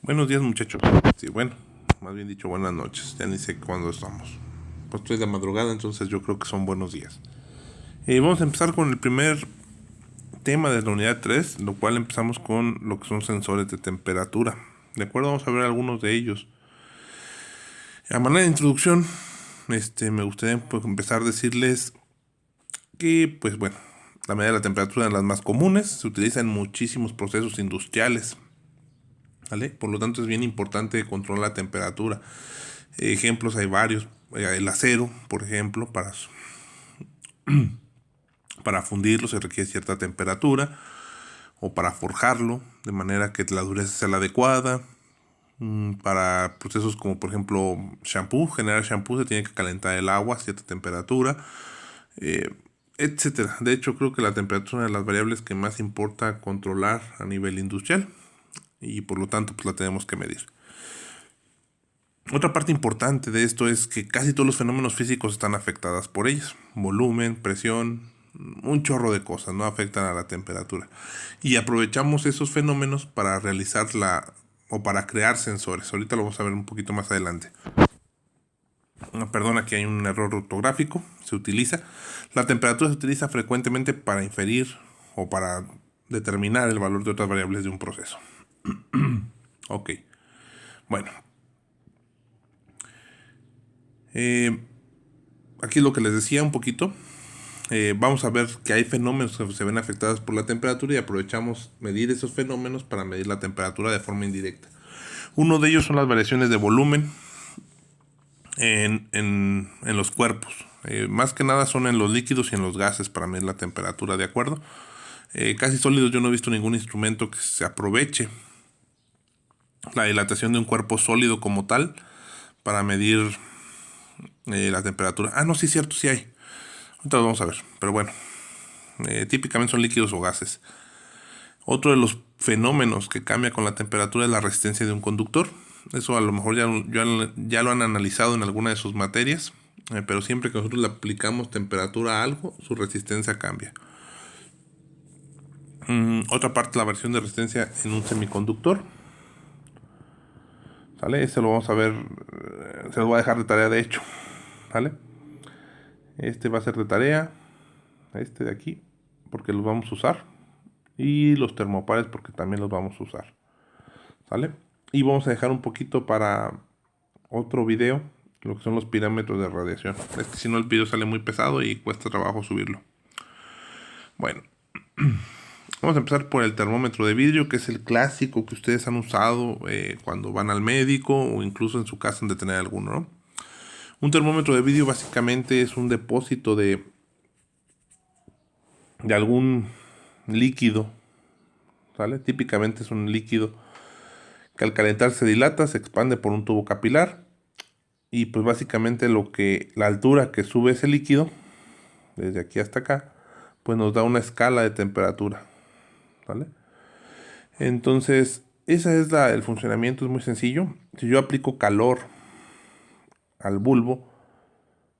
Buenos días, muchachos. Sí, bueno, más bien dicho, buenas noches. Ya ni sé cuándo estamos. Pues estoy de madrugada, entonces yo creo que son buenos días. Vamos a empezar con el primer tema de la unidad 3, lo cual empezamos con lo que son sensores de temperatura. De acuerdo, vamos a ver algunos de ellos. A manera de introducción, me gustaría empezar a decirles que, pues bueno, la medida de la temperatura es de las más comunes, se utiliza en muchísimos procesos industriales, ¿vale? Por lo tanto es bien importante controlar la temperatura. Ejemplos hay varios. El acero, por ejemplo, para fundirlo se requiere cierta temperatura, o para forjarlo de manera que la dureza sea la adecuada. Para procesos como por ejemplo shampoo, generar shampoo se tiene que calentar el agua a cierta temperatura, etcétera. De hecho, creo que la temperatura es una de las variables que más importa controlar a nivel industrial y por lo tanto pues la tenemos que medir. Otra parte importante de esto es que casi todos los fenómenos físicos están afectadas por ellas. Volumen, presión, un chorro de cosas no afectan a la temperatura. Y aprovechamos esos fenómenos para realizar o para crear sensores. Ahorita lo vamos a ver un poquito más adelante. Perdón, aquí hay un error ortográfico. Se utiliza. La temperatura se utiliza frecuentemente para inferir o para determinar el valor de otras variables de un proceso. Ok. Bueno, aquí es lo que les decía un poquito. Vamos a ver que hay fenómenos que se ven afectados por la temperatura y aprovechamos medir esos fenómenos para medir la temperatura de forma indirecta. Uno de ellos son las variaciones de volumen en los cuerpos. Más que nada son en los líquidos y en los gases para medir la temperatura, ¿de acuerdo? Casi sólidos yo no he visto ningún instrumento que se aproveche la dilatación de un cuerpo sólido como tal para medir la temperatura. Ah, no, sí es cierto, sí hay. Ahorita lo vamos a ver, pero bueno. Típicamente son líquidos o gases. Otro de los fenómenos que cambia con la temperatura es la resistencia de un conductor. Eso a lo mejor ya lo han analizado en alguna de sus materias, pero siempre que nosotros le aplicamos temperatura a algo, su resistencia cambia. Otra parte, la variación de resistencia en un semiconductor. ¿Sale? Este lo vamos a ver, se lo voy a dejar de tarea de hecho. ¿Vale? Este va a ser de tarea, este de aquí, porque los vamos a usar. Y los termopares porque también los vamos a usar. ¿Sale? Y vamos a dejar un poquito para otro video lo que son los parámetros de radiación. Es que si no el video sale muy pesado y cuesta trabajo subirlo. Bueno, vamos a empezar por el termómetro de vidrio, que es el clásico que ustedes han usado cuando van al médico o incluso en su casa han de tener alguno, ¿no? Un termómetro de vidrio básicamente es un depósito de algún líquido, ¿sale? Típicamente es un líquido que al calentar se dilata, se expande por un tubo capilar y pues básicamente la altura que sube ese líquido desde aquí hasta acá pues nos da una escala de temperatura, ¿vale? Entonces ese es el funcionamiento, es muy sencillo. Si yo aplico calor al bulbo,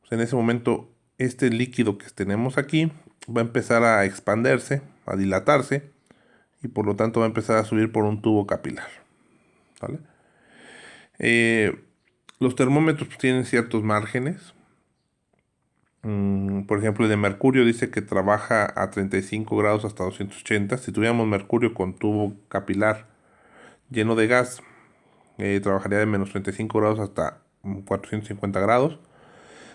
pues en ese momento este líquido que tenemos aquí va a empezar a expandirse, a dilatarse y por lo tanto va a empezar a subir por un tubo capilar, ¿vale? Los termómetros tienen ciertos márgenes. Por ejemplo, el de mercurio dice que trabaja a 35 grados hasta 280. Si tuviéramos mercurio con tubo capilar lleno de gas, trabajaría de menos 35 grados hasta 450 grados.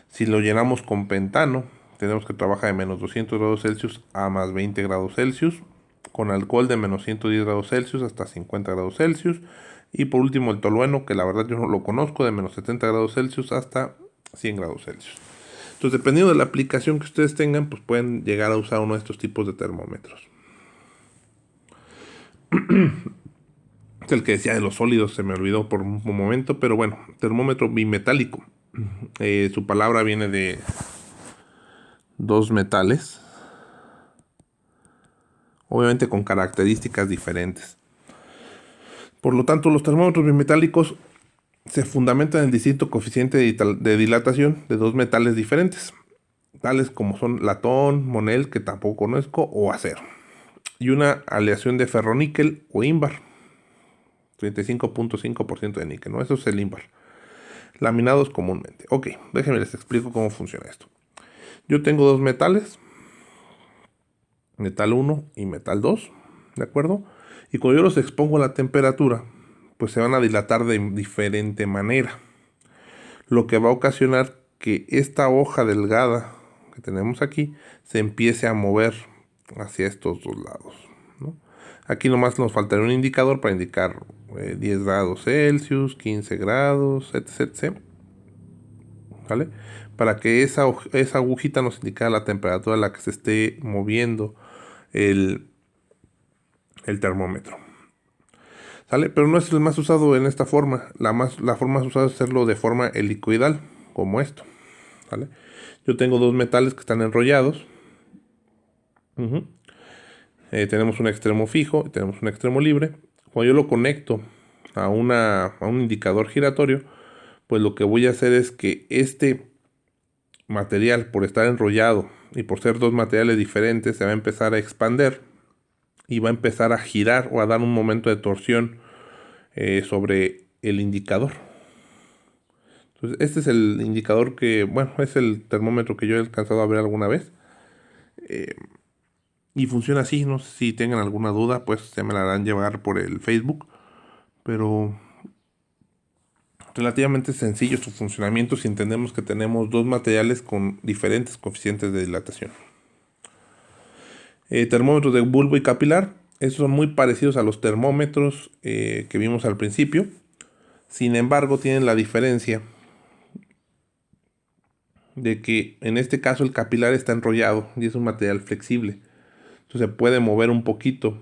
Si lo llenamos con pentano, tenemos que trabajar de menos 200 grados Celsius a más 20 grados Celsius. Con alcohol de menos 110 grados Celsius hasta 50 grados Celsius. Y por último el tolueno, que la verdad yo no lo conozco, de menos 70 grados Celsius hasta 100 grados Celsius. Entonces, dependiendo de la aplicación que ustedes tengan, pues pueden llegar a usar uno de estos tipos de termómetros. Es el que decía de los sólidos, se me olvidó por un momento, pero bueno, termómetro bimetálico. Su palabra viene de dos metales, obviamente con características diferentes. Por lo tanto, los termómetros bimetálicos se fundamentan en el distinto coeficiente de dilatación de dos metales diferentes, tales como son latón, monel, que tampoco conozco, o acero, y una aleación de ferroníquel o ímbar, 35.5% de níquel, ¿no? Eso es el Invar. Laminados comúnmente. Ok, déjenme les explico cómo funciona esto. Yo tengo dos metales, metal 1 y metal 2, ¿de acuerdo? Y cuando yo los expongo a la temperatura, pues se van a dilatar de diferente manera, lo que va a ocasionar que esta hoja delgada que tenemos aquí se empiece a mover hacia estos dos lados, ¿no? Aquí nomás nos faltaría un indicador para indicar 10 grados Celsius, 15 grados, etc. ¿Vale? Para que esa agujita nos indique la temperatura a la que se esté moviendo el termómetro. ¿Sale? Pero no es el más usado en esta forma. La forma más usada es hacerlo de forma helicoidal, como esto. ¿Vale? Yo tengo dos metales que están enrollados. Tenemos un extremo fijo y tenemos un extremo libre. Cuando yo lo conecto a un indicador giratorio, pues lo que voy a hacer es que este material, por estar enrollado y por ser dos materiales diferentes, se va a empezar a expander y va a empezar a girar o a dar un momento de torsión sobre el indicador. Entonces, este es el indicador que, bueno, es el termómetro que yo he alcanzado a ver alguna vez. Y funciona así. No sé si tengan alguna duda, pues se me la harán llevar por el Facebook. Pero relativamente sencillo su funcionamiento si entendemos que tenemos dos materiales con diferentes coeficientes de dilatación. Termómetros de bulbo y capilar. Estos son muy parecidos a los termómetros que vimos al principio. Sin embargo, tienen la diferencia de que en este caso el capilar está enrollado y es un material flexible. Entonces se puede mover un poquito.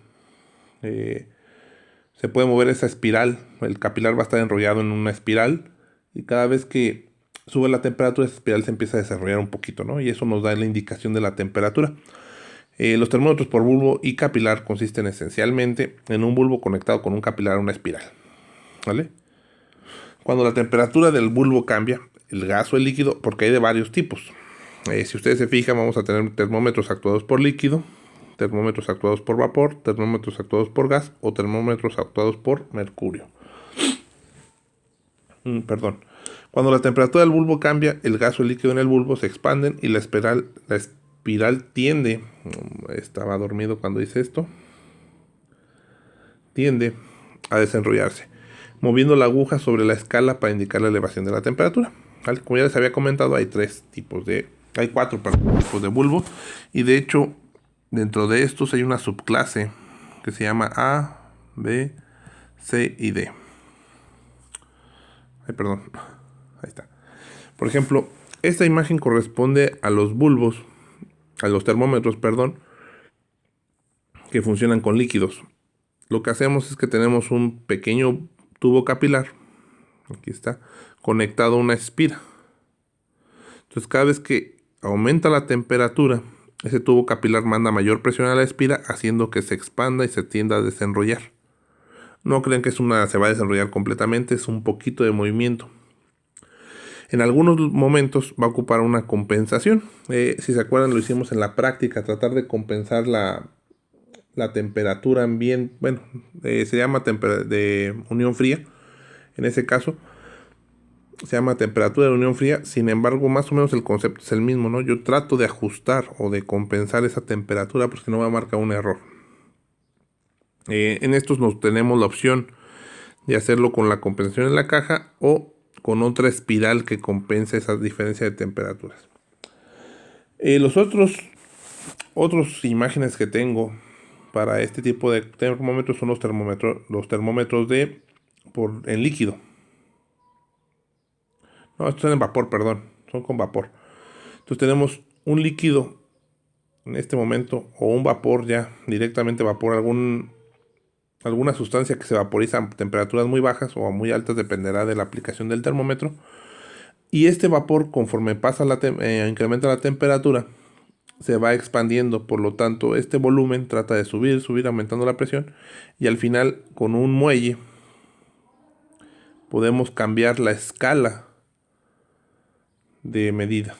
Se puede mover esa espiral. El capilar va a estar enrollado en una espiral. Y cada vez que sube la temperatura, esa espiral se empieza a desarrollar un poquito, ¿no? Y eso nos da la indicación de la temperatura. Los termómetros por bulbo y capilar consisten esencialmente en un bulbo conectado con un capilar a una espiral. ¿Vale? Cuando la temperatura del bulbo cambia, el gas o el líquido, porque hay de varios tipos. Si ustedes se fijan, vamos a tener termómetros actuados por líquido, termómetros actuados por vapor, termómetros actuados por gas o termómetros actuados por mercurio. Perdón. Cuando la temperatura del bulbo cambia, el gas o el líquido en el bulbo se expanden y la espiral tiende, estaba dormido cuando hice esto, tiende a desenrollarse, moviendo la aguja sobre la escala para indicar la elevación de la temperatura. ¿Vale? Como ya les había comentado, hay cuatro tipos de bulbo, y de hecho dentro de estos hay una subclase que se llama A, B, C y D. Perdón, ahí está. Por ejemplo, esta imagen corresponde a los bulbos, a los termómetros, perdón, que funcionan con líquidos. Lo que hacemos es que tenemos un pequeño tubo capilar, aquí está, conectado a una espira. Entonces cada vez que aumenta la temperatura, ese tubo capilar manda mayor presión a la espira, haciendo que se expanda y se tienda a desenrollar. No crean que se va a desenrollar completamente, es un poquito de movimiento. En algunos momentos va a ocupar una compensación. Si se acuerdan, lo hicimos en la práctica, tratar de compensar la temperatura ambiente. Bueno, se llama de unión fría. En ese caso, se llama temperatura de unión fría. Sin embargo, más o menos el concepto es el mismo, ¿no? Yo trato de ajustar o de compensar esa temperatura porque no va a marcar un error. En estos tenemos la opción de hacerlo con la compensación en la caja o con otra espiral que compense esa diferencia de temperaturas. Los otros imágenes que tengo para este tipo de termómetros son los termómetros en líquido. No, estos son en vapor, perdón, son con vapor. Entonces tenemos un líquido en este momento o un vapor ya, directamente vapor, alguna sustancia que se vaporiza a temperaturas muy bajas o a muy altas, dependerá de la aplicación del termómetro. Y este vapor, conforme incrementa la temperatura, se va expandiendo. Por lo tanto, este volumen trata de subir, aumentando la presión. Y al final, con un muelle, podemos cambiar la escala de medida.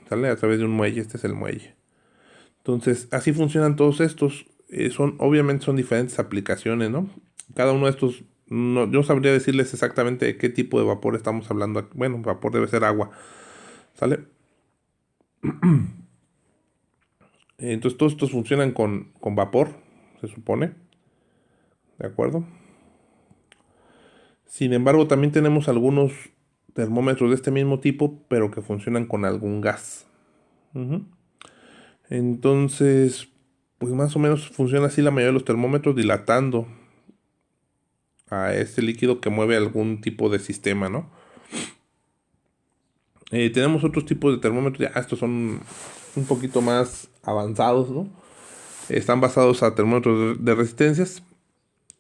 ¿Sale? A través de un muelle. Este es el muelle. Entonces, así funcionan todos estos. Obviamente son diferentes aplicaciones, ¿no? Cada uno de estos no, yo sabría decirles exactamente de qué tipo de vapor estamos hablando. Bueno, vapor debe ser agua, ¿sale? Entonces todos estos funcionan con vapor, se supone, ¿de acuerdo? Sin embargo, también tenemos algunos termómetros de este mismo tipo, pero que funcionan con algún gas. Ujú. Entonces, pues más o menos funciona así la mayoría de los termómetros, dilatando a este líquido que mueve algún tipo de sistema, ¿no? Tenemos otros tipos de termómetros, ya estos son un poquito más avanzados, ¿no? Están basados a termómetros de resistencias,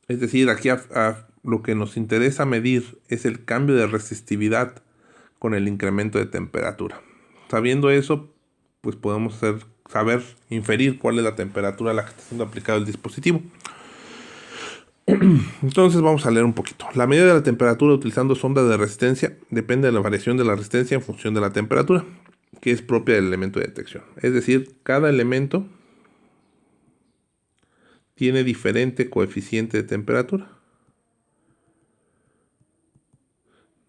es decir, aquí lo que nos interesa medir es el cambio de resistividad con el incremento de temperatura. Sabiendo eso, pues podemos saber, inferir cuál es la temperatura a la que está siendo aplicado el dispositivo. Entonces vamos a leer un poquito. La medida de la temperatura utilizando sondas de resistencia depende de la variación de la resistencia en función de la temperatura, que es propia del elemento de detección. Es decir, cada elemento tiene diferente coeficiente de temperatura.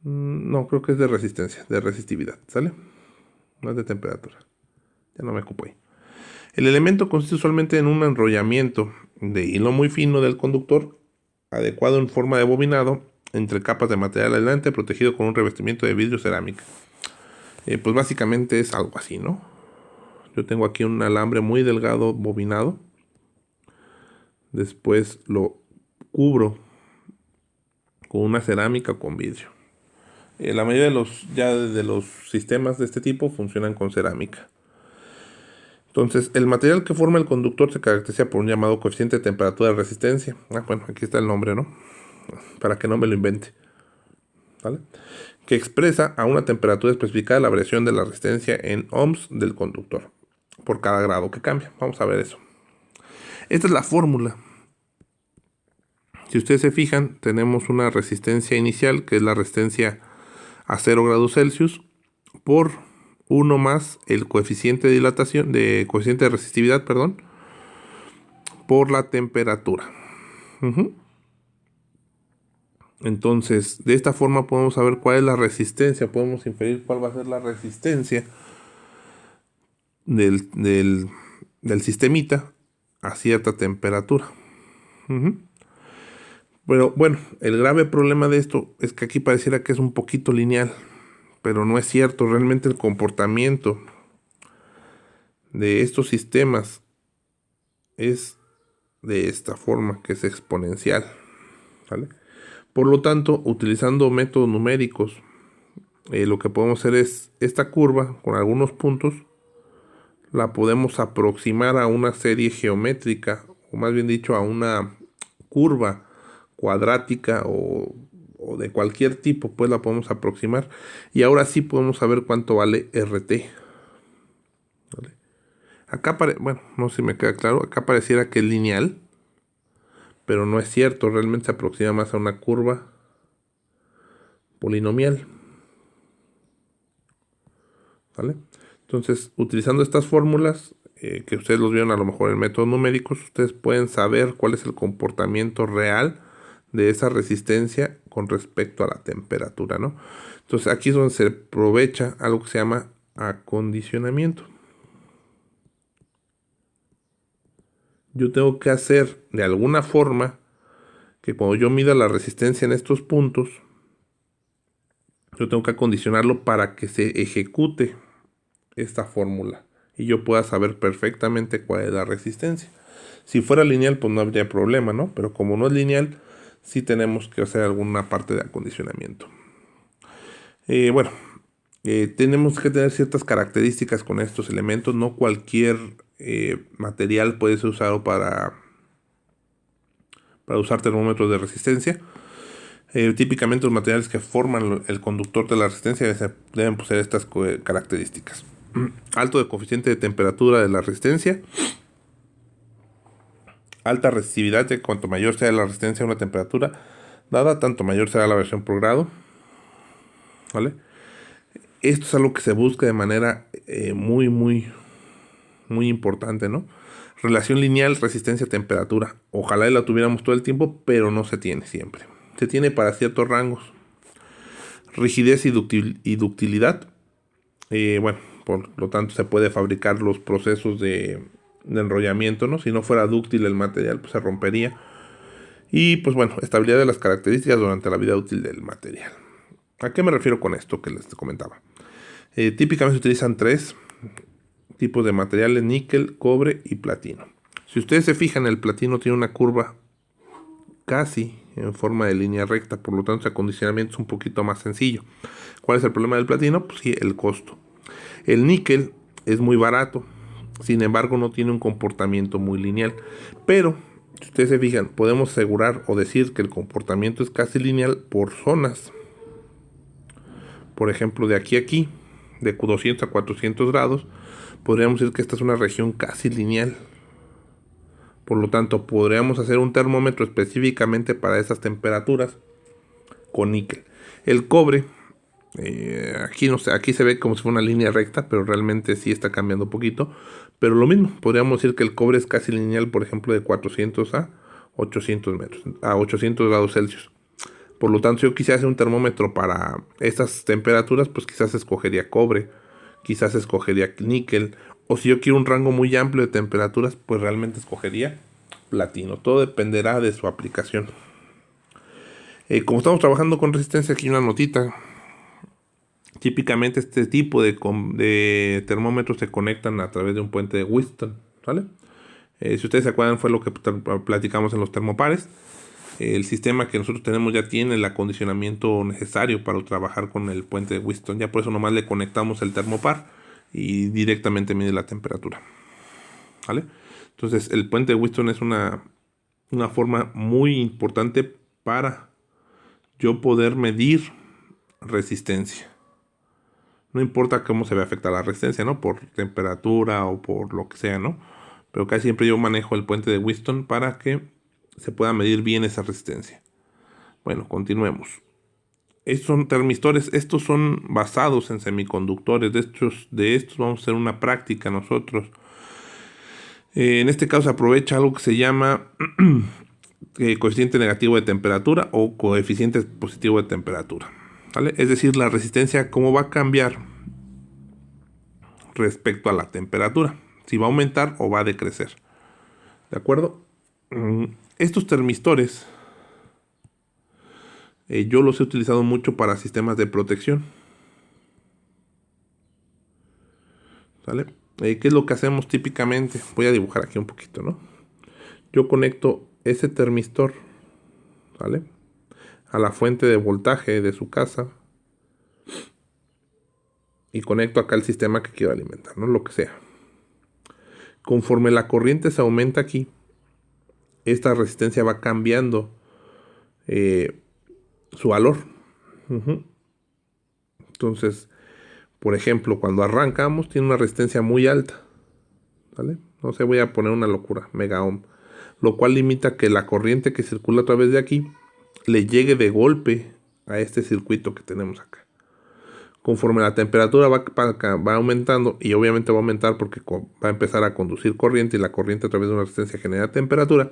No, creo que es de resistencia, de resistividad, ¿sale? No es de temperatura. Ya no me ocupo ahí. El elemento consiste usualmente en un enrollamiento de hilo muy fino del conductor, adecuado en forma de bobinado, entre capas de material aislante protegido con un revestimiento de vidrio cerámica. Pues básicamente es algo así, ¿no? Yo tengo aquí un alambre muy delgado bobinado. Después lo cubro con una cerámica o con vidrio. La mayoría de los sistemas de este tipo funcionan con cerámica. Entonces, el material que forma el conductor se caracteriza por un llamado coeficiente de temperatura de resistencia. Bueno, aquí está el nombre, ¿no? Para que no me lo invente. ¿Vale? Que expresa a una temperatura especificada la variación de la resistencia en ohms del conductor por cada grado que cambia. Vamos a ver eso. Esta es la fórmula. Si ustedes se fijan, tenemos una resistencia inicial, que es la resistencia a 0 grados Celsius, por 1 más el coeficiente de dilatación, coeficiente de resistividad, perdón, por la temperatura. Entonces, de esta forma podemos saber cuál es la resistencia, podemos inferir cuál va a ser la resistencia del sistemita a cierta temperatura. Pero bueno, el grave problema de esto es que aquí pareciera que es un poquito lineal, pero no es cierto. Realmente el comportamiento de estos sistemas es de esta forma, que es exponencial, ¿vale? Por lo tanto, utilizando métodos numéricos, lo que podemos hacer es esta curva con algunos puntos, la podemos aproximar a una serie geométrica, o más bien dicho, a una curva cuadrática o de cualquier tipo, pues la podemos aproximar. Y ahora sí podemos saber cuánto vale RT. ¿Vale? Acá, bueno, no sé si me queda claro, acá pareciera que es lineal, pero no es cierto, realmente se aproxima más a una curva polinomial. ¿Vale? Entonces, utilizando estas fórmulas, que ustedes los vieron a lo mejor en métodos numéricos, ustedes pueden saber cuál es el comportamiento real de esa resistencia con respecto a la temperatura, ¿no? Entonces, aquí es donde se aprovecha algo que se llama acondicionamiento. Yo tengo que hacer de alguna forma que cuando yo mida la resistencia en estos puntos, yo tengo que acondicionarlo para que se ejecute esta fórmula y yo pueda saber perfectamente cuál es la resistencia. Si fuera lineal, pues no habría problema, ¿no? Pero como no es lineal, sí tenemos que hacer alguna parte de acondicionamiento. Bueno, tenemos que tener ciertas características con estos elementos. No cualquier material puede ser usado para usar termómetros de resistencia. Típicamente los materiales que forman el conductor de la resistencia deben poseer estas características. Alto de coeficiente de temperatura de la resistencia. Alta resistividad, ya que cuanto mayor sea la resistencia a una temperatura dada, tanto mayor será la variación por grado. ¿Vale? Esto es algo que se busca de manera muy importante, ¿no? Relación lineal resistencia-temperatura. Ojalá la tuviéramos todo el tiempo, pero no se tiene siempre. se tiene para ciertos rangos. Rigidez y ductilidad. Bueno, por lo tanto se puede fabricar los procesos de enrollamiento, ¿no? Si no fuera dúctil el material, pues se rompería. Y pues bueno, estabilidad de las características durante la vida útil del material. ¿A qué me refiero con esto que les comentaba? Típicamente se utilizan 3 tipos de materiales: níquel, cobre y platino. Si ustedes se fijan, el platino tiene una curva casi en forma de línea recta, por lo tanto su acondicionamiento es un poquito más sencillo. ¿Cuál es el problema del platino? Pues sí, el costo. El níquel es muy barato, sin embargo no tiene un comportamiento muy lineal, pero si ustedes se fijan, podemos asegurar o decir que el comportamiento es casi lineal por zonas. Por ejemplo, de aquí a aquí, de 200 a 400 grados, podríamos decir que esta es una región casi lineal. Por lo tanto, podríamos hacer un termómetro específicamente para esas temperaturas con níquel. El cobre, aquí no sé, aquí se ve como si fuera una línea recta, pero realmente sí está cambiando un poquito. Pero lo mismo, podríamos decir que el cobre es casi lineal, por ejemplo, de 400 a 800 metros, a 800 grados Celsius. Por lo tanto, si yo quisiera hacer un termómetro para estas temperaturas, pues quizás escogería cobre, quizás escogería níquel, o si yo quiero un rango muy amplio de temperaturas, pues realmente escogería platino. Todo dependerá de su aplicación. Como estamos trabajando con resistencia, aquí una notita. Típicamente este tipo de termómetros se conectan a través de un puente de Wheatstone, ¿vale? Si ustedes se acuerdan, fue lo que platicamos en los termopares. El sistema que nosotros tenemos ya tiene el acondicionamiento necesario para trabajar con el puente de Wheatstone. Ya por eso nomás le conectamos el termopar y directamente mide la temperatura, ¿vale? Entonces el puente de Wheatstone es una forma muy importante para yo poder medir resistencia. No importa cómo se ve afectada la resistencia, ¿no? Por temperatura o por lo que sea, ¿no? Pero casi siempre yo manejo el puente de Wheatstone para que se pueda medir bien esa resistencia. Bueno, continuemos. Estos son termistores, estos son basados en semiconductores. De estos vamos a hacer una práctica nosotros. En este caso se aprovecha algo que se llama coeficiente negativo de temperatura o coeficiente positivo de temperatura, ¿vale? Es decir, la resistencia, cómo va a cambiar respecto a la temperatura, si va a aumentar o va a decrecer, ¿de acuerdo? Estos termistores yo los he utilizado mucho para sistemas de protección, ¿vale? ¿Qué es lo que hacemos típicamente? Voy a dibujar aquí un poquito, ¿no? Yo conecto ese termistor, ¿vale?, a la fuente de voltaje de su casa y conecto acá el sistema que quiero alimentar, ¿no? Lo que sea. Conforme la corriente se aumenta aquí, esta resistencia va cambiando su valor. Entonces, por ejemplo, cuando arrancamos tiene una resistencia muy alta, ¿vale? No sé, voy a poner una locura, mega ohm, lo cual limita que la corriente que circula a través de aquí le llegue de golpe a este circuito que tenemos acá. Conforme la temperatura va aumentando, y obviamente va a aumentar porque va a empezar a conducir corriente, y la corriente a través de una resistencia genera temperatura,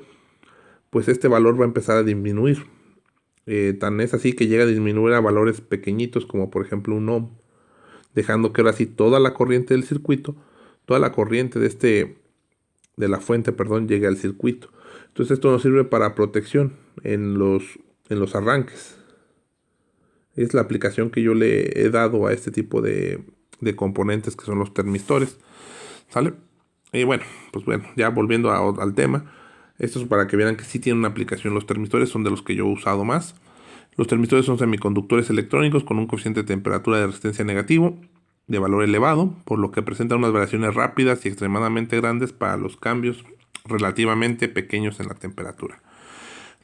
pues este valor va a empezar a disminuir. Tan es así que llega a disminuir a valores pequeñitos, como por ejemplo un ohm, dejando que ahora sí toda la corriente del circuito, toda la corriente de la fuente, llegue al circuito. Entonces esto nos sirve para protección en los arranques. Es la aplicación que yo le he dado a este tipo de componentes que son los termistores, ¿sale? Y bueno, ya volviendo al tema, esto es para que vean que sí tienen una aplicación. Los termistores son de los que yo he usado más. Los termistores son semiconductores electrónicos con un coeficiente de temperatura de resistencia negativo de valor elevado, por lo que presentan unas variaciones rápidas y extremadamente grandes para los cambios relativamente pequeños en la temperatura.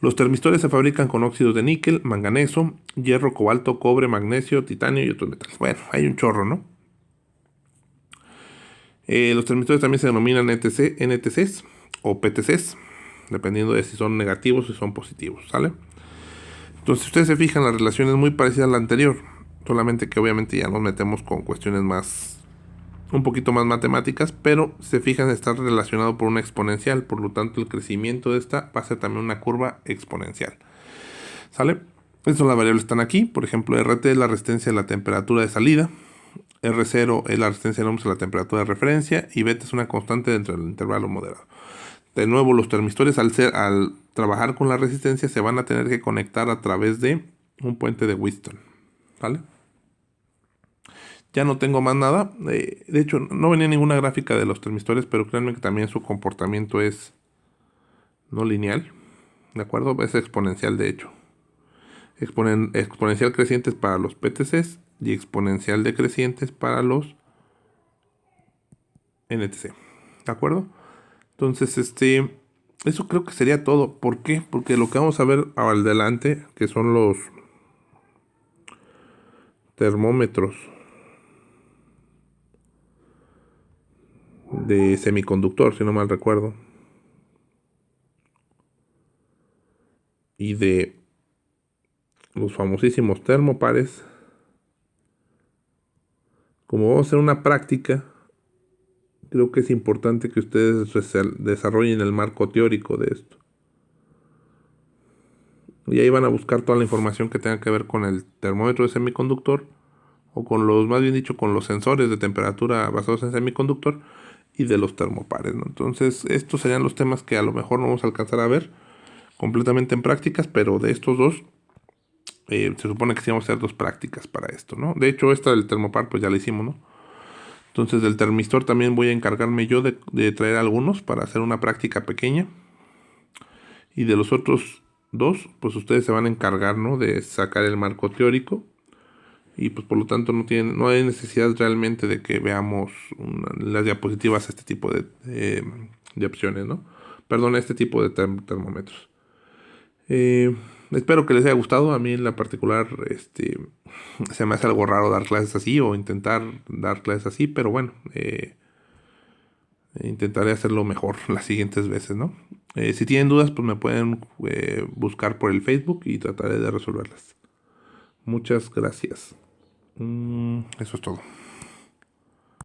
Los termistores se fabrican con óxidos de níquel, manganeso, hierro, cobalto, cobre, magnesio, titanio y otros metales. Bueno, hay un chorro, ¿no? Los termistores también se denominan NTCs o PTCs, dependiendo de si son negativos o si son positivos, ¿sale? Entonces, si ustedes se fijan, la relación es muy parecida a la anterior, solamente que obviamente ya nos metemos con cuestiones un poquito más matemáticas, pero si se fijan, está relacionado por una exponencial, por lo tanto el crecimiento de esta va a ser también una curva exponencial, ¿sale? Estas las variables están aquí. Por ejemplo, RT es la resistencia a la temperatura de salida. R0 es la resistencia de ohms a la temperatura de referencia. Y beta es una constante dentro del intervalo moderado. De nuevo, los termistores al trabajar con la resistencia se van a tener que conectar a través de un puente de Wheatstone. ¿Vale? Ya no tengo más nada. De hecho, no venía ninguna gráfica de los termistores, pero créanme que también su comportamiento es no lineal. ¿De acuerdo? Es exponencial, de hecho. Exponencial crecientes para los PTCs y exponencial decrecientes para los NTC. ¿De acuerdo? Entonces, eso creo que sería todo. ¿Por qué? Porque lo que vamos a ver adelante, que son los termómetros de semiconductor, si no mal recuerdo, y de los famosísimos termopares. Como vamos a hacer una práctica, creo que es importante que ustedes desarrollen el marco teórico de esto. Y ahí van a buscar toda la información que tenga que ver con el termómetro de semiconductor, o con los, más bien dicho, con los sensores de temperatura basados en semiconductor y de los termopares, ¿no? Entonces, estos serían los temas que a lo mejor no vamos a alcanzar a ver completamente en prácticas, pero de estos dos, se supone que sí vamos a hacer 2 prácticas para esto, ¿no? De hecho, esta del termopar, pues ya la hicimos, ¿no? Entonces, del termistor también voy a encargarme yo de traer algunos para hacer una práctica pequeña. Y de los otros 2, pues ustedes se van a encargar, ¿no?, de sacar el marco teórico. Y pues por lo tanto no hay necesidad realmente de que veamos las diapositivas este tipo de opciones, ¿no? Perdón, este tipo de termómetros. Espero que les haya gustado. A mí en la particular se me hace algo raro dar clases así o intentar dar clases así, pero bueno, intentaré hacerlo mejor las siguientes veces, ¿no? Si tienen dudas, pues me pueden buscar por el Facebook y trataré de resolverlas. Muchas gracias. Eso es todo.